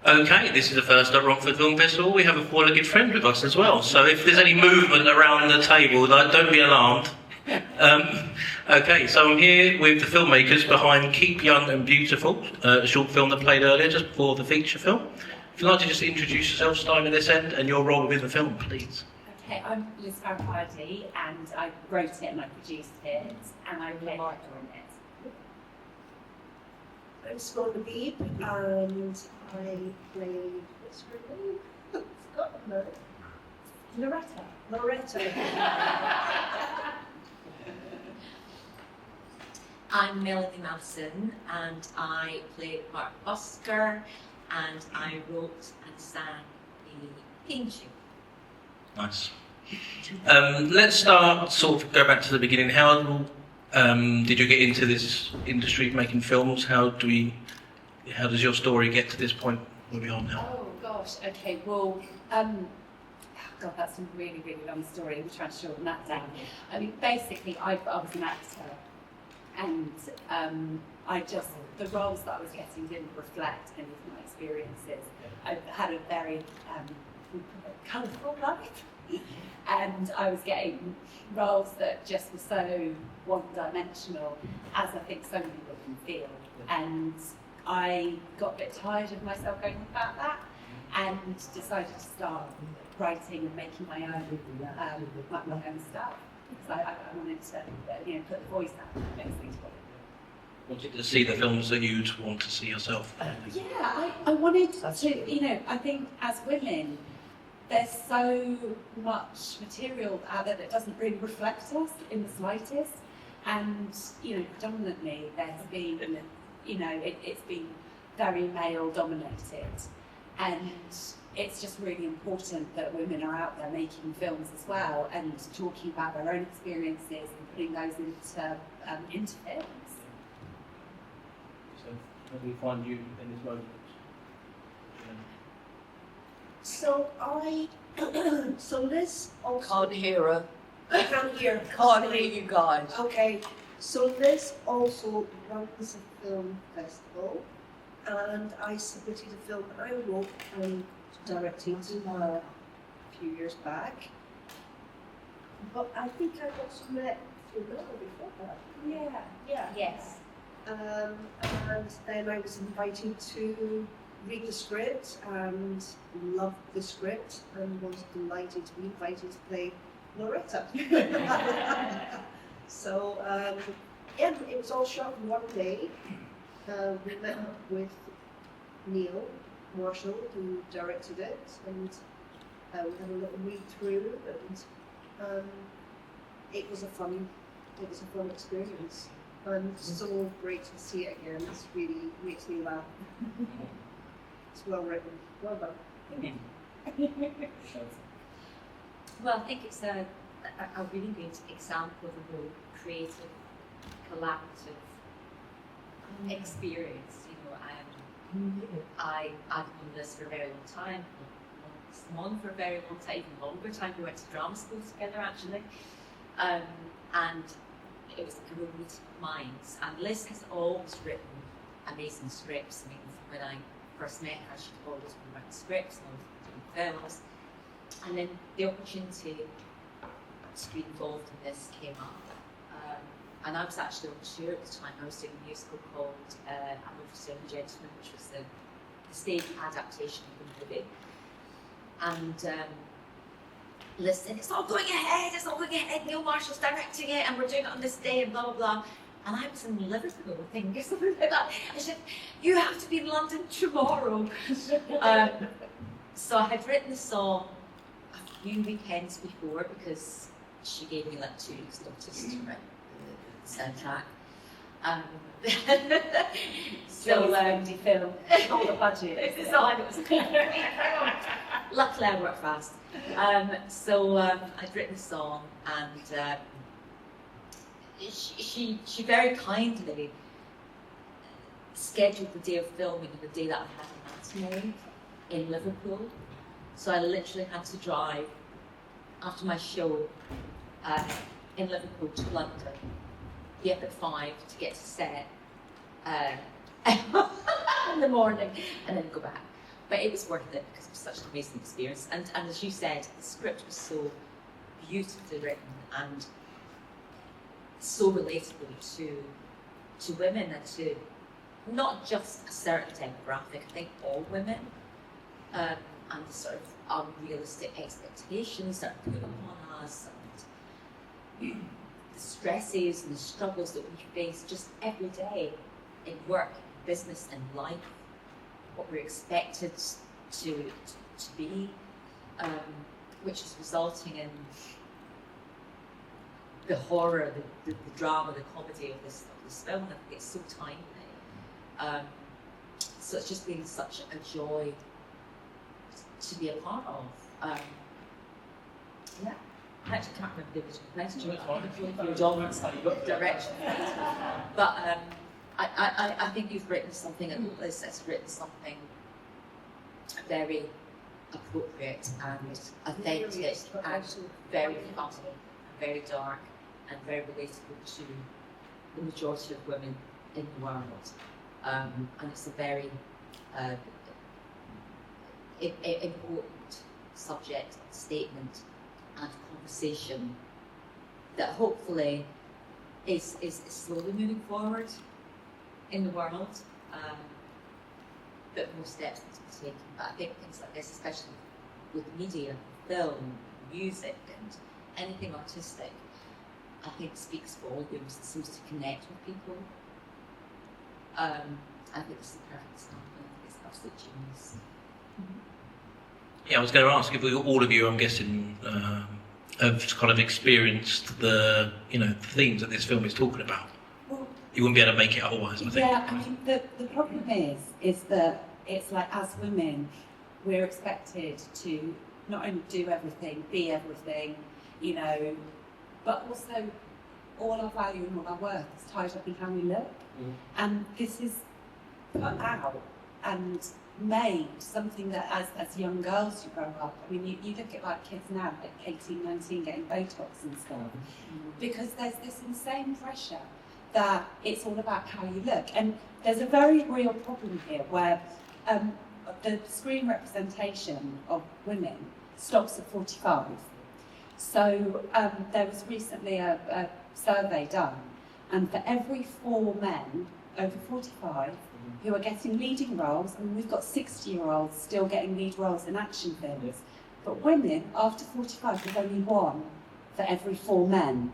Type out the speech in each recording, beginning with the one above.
Okay, this is the first at Romford Film Festival. We have a four-legged friend with us as well. So if there's any movement around the table, don't be alarmed. Okay, so I'm here with the filmmakers behind Keep Young and Beautiful, a short film that played earlier, just before the feature film. If you'd like to just introduce yourself, starting at this end, and your role within the film, please. Okay, I'm Farahadi, and I wrote it and I produced it, and I played Mark in it. I'm Simone, and I played what's her name? Scotland. Loretta. I'm Melanie Masson, and I played part of Oscar, and I wrote and sang the theme tune. Nice. Let's start, sort of go back to the beginning. How did you get into this industry of making films? How does your story get to this point where we are now? Oh gosh, okay, well, God, that's a really, really long story. We're trying to shorten that down. I mean, basically, I was an actor, and the roles that I was getting didn't reflect any of my experiences. I had a very colourful life, and I was getting roles that just were so one-dimensional, as I think so many people can feel. And I got a bit tired of myself going about that, and decided to start writing and making my own stuff. Because I wanted to, put the voice out, basically. Wanted to see the films that you'd want to see yourself. Yeah, I wanted to, I think as women, there's so much material out there that doesn't really reflect us in the slightest. And, predominantly there's been, it's been very male dominated. And it's just really important that women are out there making films as well and talking about their own experiences and putting those into films. So how do we find you in this moment? So Liz also... Can't hear her. I can't hear. Can't hear you guys. Okay, so Liz also runs a film festival, and I submitted a film I wrote and directed a few years back. But I think I also met Simone before that. Yeah. Yes. And then I was invited to read the script and loved the script and was delighted to be invited to play Loretta. So, it was all shot in one day. We met up with Neil Marshall, who directed it, and we had a little read through, and it was a fun experience. And so great to see it again. This really makes me laugh. It's well written. Well done. Well, I think it's a really good example of a real creative, collaborative experience. I've done this for a very long time, Simone for a very long time, even longer time. We went to drama school together actually, and it was a real meeting of minds. And Liz has always written amazing scripts. I mean, when I first met her, she'd always been writing scripts and always doing films. And then the opportunity to be involved in this came up. And I was actually on tour at the time. I was doing a musical called I'm Over the Gentleman, which was the stage adaptation of the movie. And Liz said, it's all going ahead, Neil Marshall's directing it, and we're doing it on this day, and blah, blah, blah. And I was in Liverpool, I think, or something like that. I said, you have to be in London tomorrow. So I had written the song a few weekends before, because she gave me like 2 weeks' notice to write the soundtrack. So film, all the budget. Luckily I worked fast. I'd written the song, and she very kindly scheduled the day of filming and the day that I had a matinee in Liverpool. So I literally had to drive after my show in Liverpool to London, be up at 5 to get to set in the morning, and then go back. But it was worth it because it was such an amazing experience. And as you said, the script was so beautifully written and so relatable to women and to not just a certain demographic, I think all women, and the sort of unrealistic expectations that are put upon us, and the stresses and the struggles that we face just every day in work, business and life, what we're expected to be, which is resulting in the horror, the drama, the comedy of this film. I think it's so timely. So it's just been such a joy to be a part of. Yeah, I actually can't remember the original question. Your job direction, but I think you've written something. Liz has written something very appropriate and authentic and very funny, very dark, and very relatable to the majority of women in the world. And it's a very important subject, statement, and conversation that hopefully is slowly moving forward in the world. But more steps need to be taken. But I think things like this, especially with media, film, music, and anything artistic, I think speaks volumes and seems to connect with people. I think it's the perfect example. I think it's absolute genius. Yeah, I was going to ask if all of you, I'm guessing, have kind of experienced the themes that this film is talking about. Well, you wouldn't be able to make it otherwise, I think. Yeah, I mean, the problem is that it's like, as women, we're expected to not only do everything, be everything, but also all our value and all our worth is tied up in how we look. And this is put out and made something that as young girls you grow up, I mean, you look at like kids now, like 18, 19, getting Botox and stuff, because there's this insane pressure that it's all about how you look. And there's a very real problem here where the screen representation of women stops at 45. So there was recently a survey done, and for every 4 men over 45 who are getting leading roles, and we've got 60-year-olds still getting lead roles in action films, but women after 45 there's only 1 for every 4 men.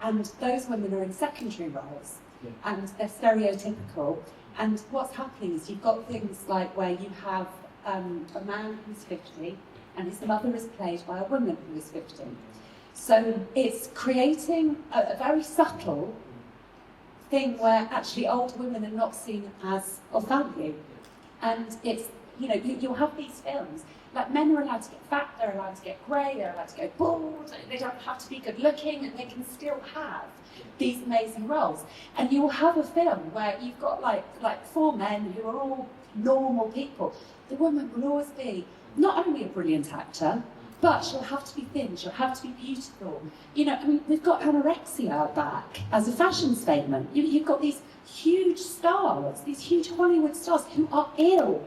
And those women are in secondary roles, and they're stereotypical. And what's happening is you've got things like where you have a man who's 50, and his mother is played by a woman who is 50. So it's creating a very subtle thing where actually old women are not seen as of value. And it's, you'll have these films, like men are allowed to get fat, they're allowed to get grey, they're allowed to go bald, they don't have to be good looking, and they can still have these amazing roles. And you will have a film where you've got like 4 men who are all normal people. The woman will always be not only a brilliant actor, but she'll have to be thin, she'll have to be beautiful. We've got anorexia back as a fashion statement. You've got these huge stars, these huge Hollywood stars who are ill.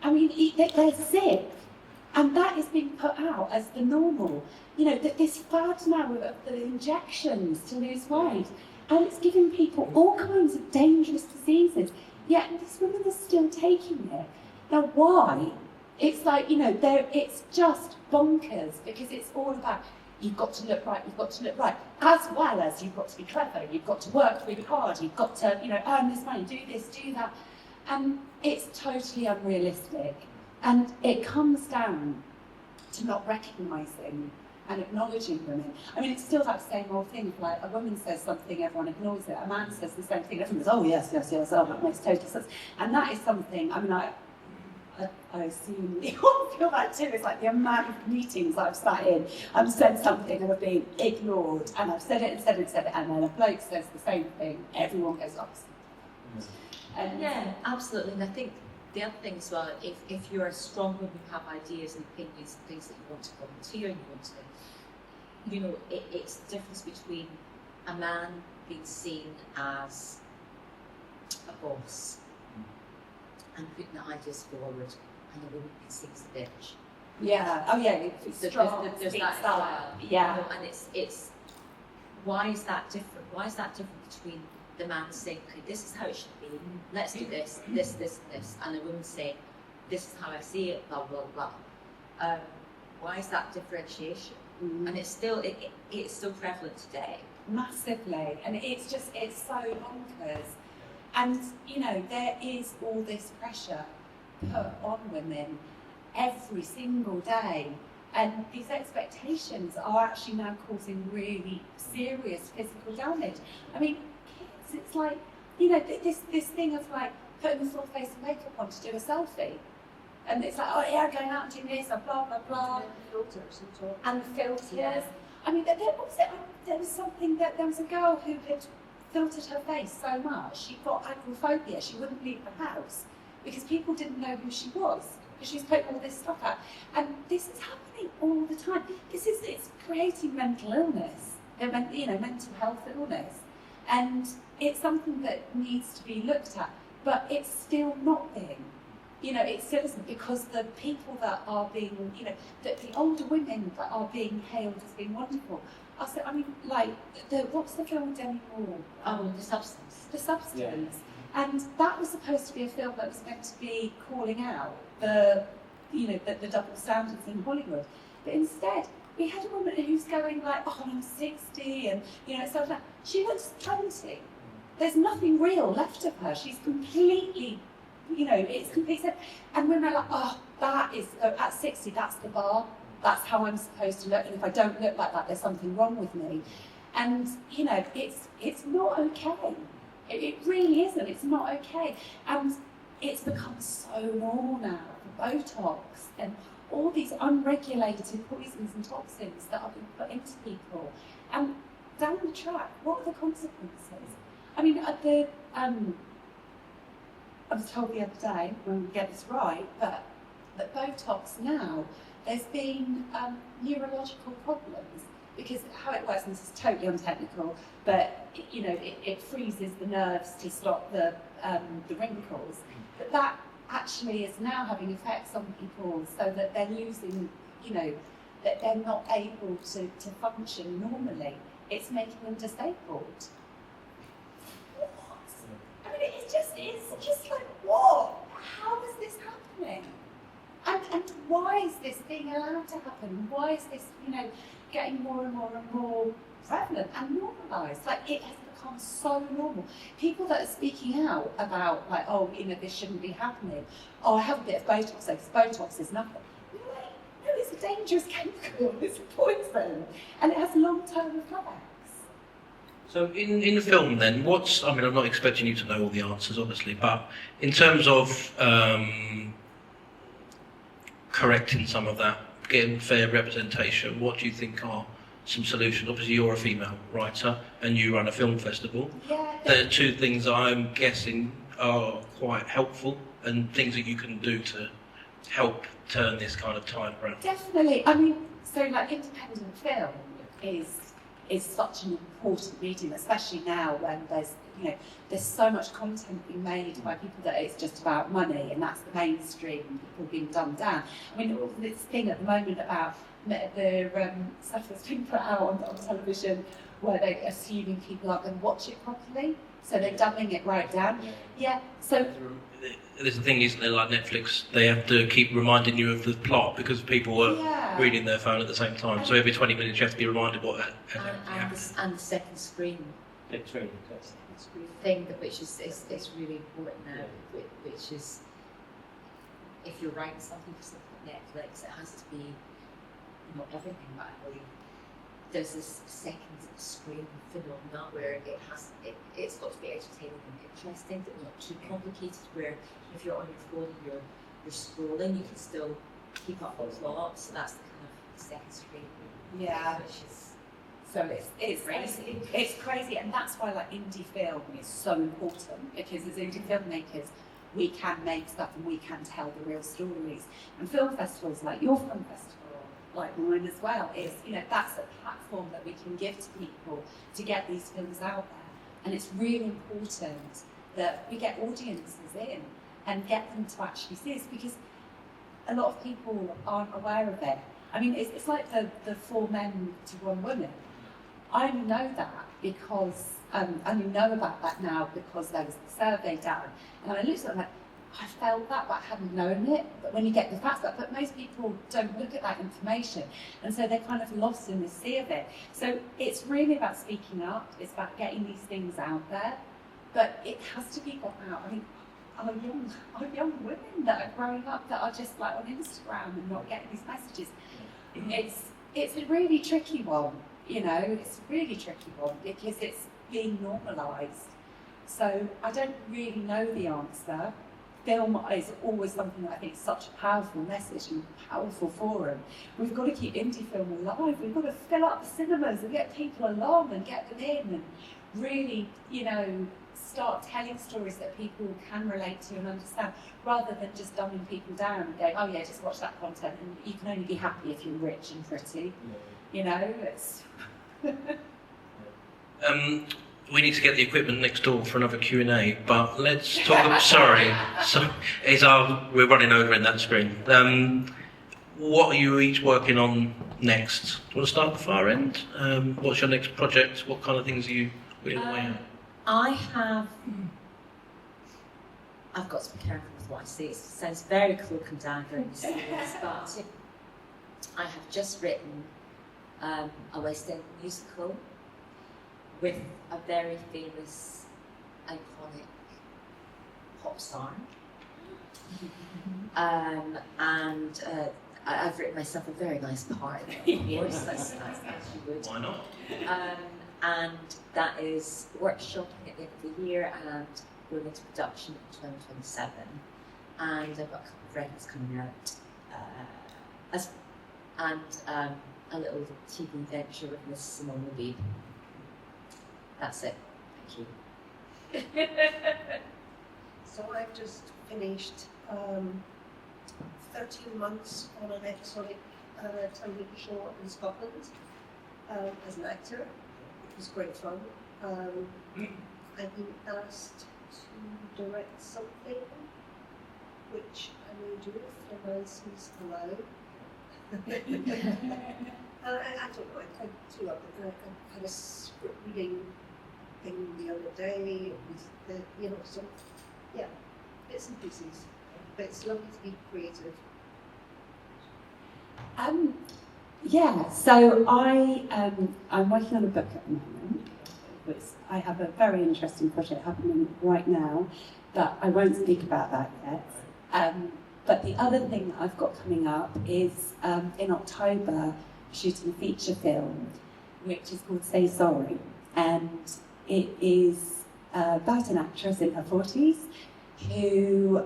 I mean, they're sick. And that is being put out as the normal. This fad now of the injections to lose weight. And it's giving people all kinds of dangerous diseases. Yet these women are still taking it. Now, why? It's like, it's just bonkers, because it's all about, you've got to look right, as well as you've got to be clever, you've got to work really hard, you've got to, earn this money, do this, do that. And it's totally unrealistic. And it comes down to not recognising and acknowledging women. I mean, it's still that same old thing, like a woman says something, everyone ignores it. A man says the same thing, everyone goes, oh yes, oh, that makes total sense. And that is something, I mean, I assume you all feel that too. It's like the amount of meetings I've sat in, I've said something and I've been ignored, and I've said it and said it and said it, and then a bloke says the same thing, everyone goes off. Yeah, absolutely. And I think the other thing as well, if you're a strong woman, you have ideas and opinions and things that you want to volunteer and you want to, it's the difference between a man being seen as a boss and putting the ideas forward and a woman can sing the bitch. Yeah. Oh yeah. It's There's strong. that speaks as up. well. Yeah. And it's why is that different? Why is that different between the man saying, okay, this is how it should be, let's do this, this, this, and this, and the woman saying, this is how I see it, blah, blah, blah. Why is that differentiation? And it's still prevalent today. Massively, and it's so bonkers. And you know, there is all this pressure put on women every single day, and these expectations are actually now causing really serious physical damage. I mean, kids, it's like, you know, this thing of like putting a full face of makeup on to do a selfie. And it's like, oh yeah, going out and doing this, and blah, blah, blah. And filters and so on. And filters. Yeah. I mean, there was a girl who had filtered her face so much, she got agoraphobia. She wouldn't leave the house because people didn't know who she was, because she's putting all this stuff out. And this is happening all the time. It's creating mental illness, you know, mental health illness. And it's something that needs to be looked at, but it's still not being. You know, it still isn't, because the people that are being, you know, the older women that are being hailed as being wonderful, I mean, like, what's the film with Demi Moore? The Substance. The Substance. Yeah. And that was supposed to be a film that was meant to be calling out the double standards in Hollywood. But instead, we had a woman who's going like, oh, I'm 60, and, you know, stuff like that. She looks 20. There's nothing real left of her. She's completely, you know, it's completely, and women are like, oh, that is, at 60, that's the bar, that's how I'm supposed to look, and if I don't look like that, there's something wrong with me. And, you know, it's not okay. It really isn't, it's not okay. And it's become so normal now, Botox and all these unregulated poisons and toxins that are being put into people. And down the track, what are the consequences? I mean, I was told the other day, when we get this right, that Botox now, there's been neurological problems, because how it works, and this is totally untechnical, but you know, it freezes the nerves to stop the wrinkles. But that actually is now having effects on people, so that they're losing, you know, that they're not able to function normally. It's making them disabled. I mean, it's just like, what? How is this happening? And why is this being allowed to happen? Why is this, you know, getting more and more and more prevalent and normalised? Like, it has become so normal. People that are speaking out about, like, oh, you know, this shouldn't be happening. Oh, I have a bit of Botox, so Botox is nothing. You're like, no, it's a dangerous chemical. It's a poison, and it has long-term effects. So in the film then, I mean, I'm not expecting you to know all the answers, obviously, but in terms of correcting some of that, getting fair representation, what do you think are some solutions? Obviously, you're a female writer and you run a film festival. Yeah. They're two things I'm guessing are quite helpful, and things that you can do to help turn this kind of time around. Definitely. I mean, so like independent film is such an important medium, especially now when there's so much content being made by people that it's just about money, and that's the mainstream, people being dumbed down. I mean, all this thing at the moment about the stuff that's being put out on television, where they're assuming people aren't going to watch it properly, so they're dumbing it right down. Yeah, so... There's the thing, isn't there, like Netflix, they have to keep reminding you of the plot because people are reading their phone at the same time. So every 20 minutes you have to be reminded what happens. And the second screen thing, which is really important now, which is, if you're writing something for something like Netflix, it has to be not everything, but I believe there's this second screen phenomenon where it's got to be entertaining and interesting, but not too complicated, where if you're on your phone and you're scrolling, you can still keep up with plot. So that's the kind of second screen. Yeah. Which is it's crazy. It's crazy, and that's why like indie film is so important, because as indie filmmakers, we can make stuff and we can tell the real stories. And film festivals like your film festival, like mine as well, is, you know, that's a platform that we can give to people to get these films out there. And it's really important that we get audiences in and get them to actually see this, because a lot of people aren't aware of it. I mean, it's like the 4 men to 1 woman. I only know that because, I only know about that now because there was the survey done. And I looked at it, I'm like, I felt that, but I hadn't known it. But when you get the facts back, but most people don't look at that information. And so they're kind of lost in the sea of it. So it's really about speaking up. It's about getting these things out there. But it has to be got out. I mean, our young women that are growing up that are just like on Instagram and not getting these messages. It's a really tricky one, you know, it's a really tricky one because it's being normalised. So I don't really know the answer. Film is always something that I think is such a powerful message and a powerful forum. We've got to keep indie film alive. We've got to fill up the cinemas and get people along and get them in and really, you know, start telling stories that people can relate to and understand, rather than just dumbing people down and going, oh yeah, just watch that content and you can only be happy if you're rich and pretty. You know, it's... We need to get the equipment next door for another Q&A, but let's talk. Sorry, we're running over in that screen. What are you each working on next? Do you want to start at the far end? What's your next project? What kind of things are you putting away? I've got to be careful with what I say. It sounds very cloak and dagger and mysterious, but I have just written a West End musical with a very famous, iconic pop star. And I've written myself a very nice part in it, of course, as you would. Why not? And that is workshopping at the end of the year and going into production in 2027. And I've got a couple of records coming out, and a little TV venture with Miss Simone, Lahbib. That's it. Thank you. So I've just finished 13 months on an exotic television show in Scotland as an actor. It was great fun. I've been asked to direct something, which I may do if the license allow. I don't know, I had a script reading thing the other day, so yeah, bits and pieces. But it's lovely to be creative. Yeah, so I'm working on a book at the moment. I have a very interesting project happening right now, but I won't speak about that yet. But the other thing that I've got coming up is in October, shooting a feature film, which is called Say Sorry. And it is about an actress in her 40s who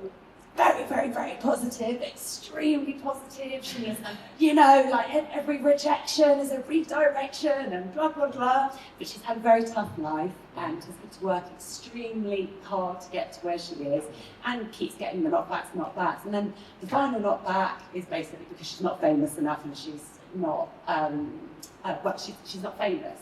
very, very, very positive, extremely positive. She is, like every rejection is a redirection and blah, blah, blah. But she's had a very tough life and has had to work extremely hard to get to where she is and keeps getting the knockbacks. And then the final knockback is basically because she's not famous enough and she's not, she's not famous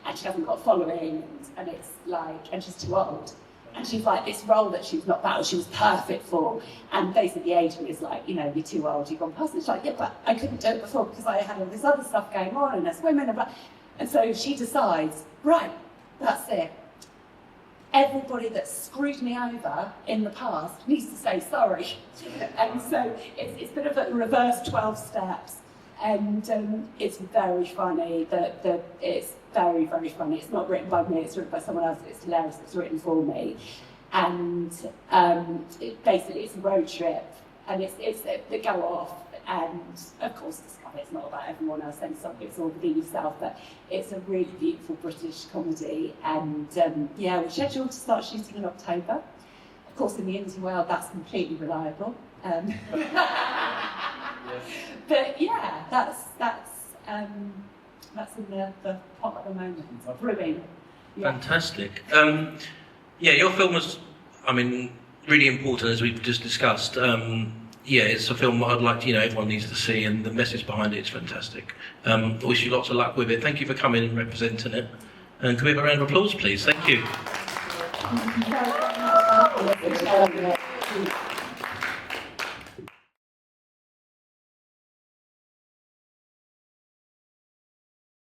and she hasn't got a following and it's like, and she's too old. And she's like, this role that she's not battled, she was perfect for. And basically the agent is like, you're too old, you've gone past it. She's like, yeah, but I couldn't do it before because I had all this other stuff going on and there's women and blah. And so she decides, right, that's it. Everybody that screwed me over in the past needs to say sorry. And so it's a bit of a reverse 12 steps. And it's very funny. It's very, very funny. It's not written by me, it's written by someone else. It's hilarious, it's written for me. And basically it's a road trip. And they go off. And of course, it's not about everyone else, and it's all within yourself. But it's a really beautiful British comedy. And we're scheduled to start shooting in October. Of course, in the indie world, that's completely reliable. But yeah, that's in the pot at the moment. Brewing. Yeah. Fantastic. Your film was, really important as we've just discussed. It's a film that I'd like everyone needs to see, and the message behind it is fantastic. I wish you lots of luck with it. Thank you for coming and representing it. And can we have a round of applause, please? Thank you.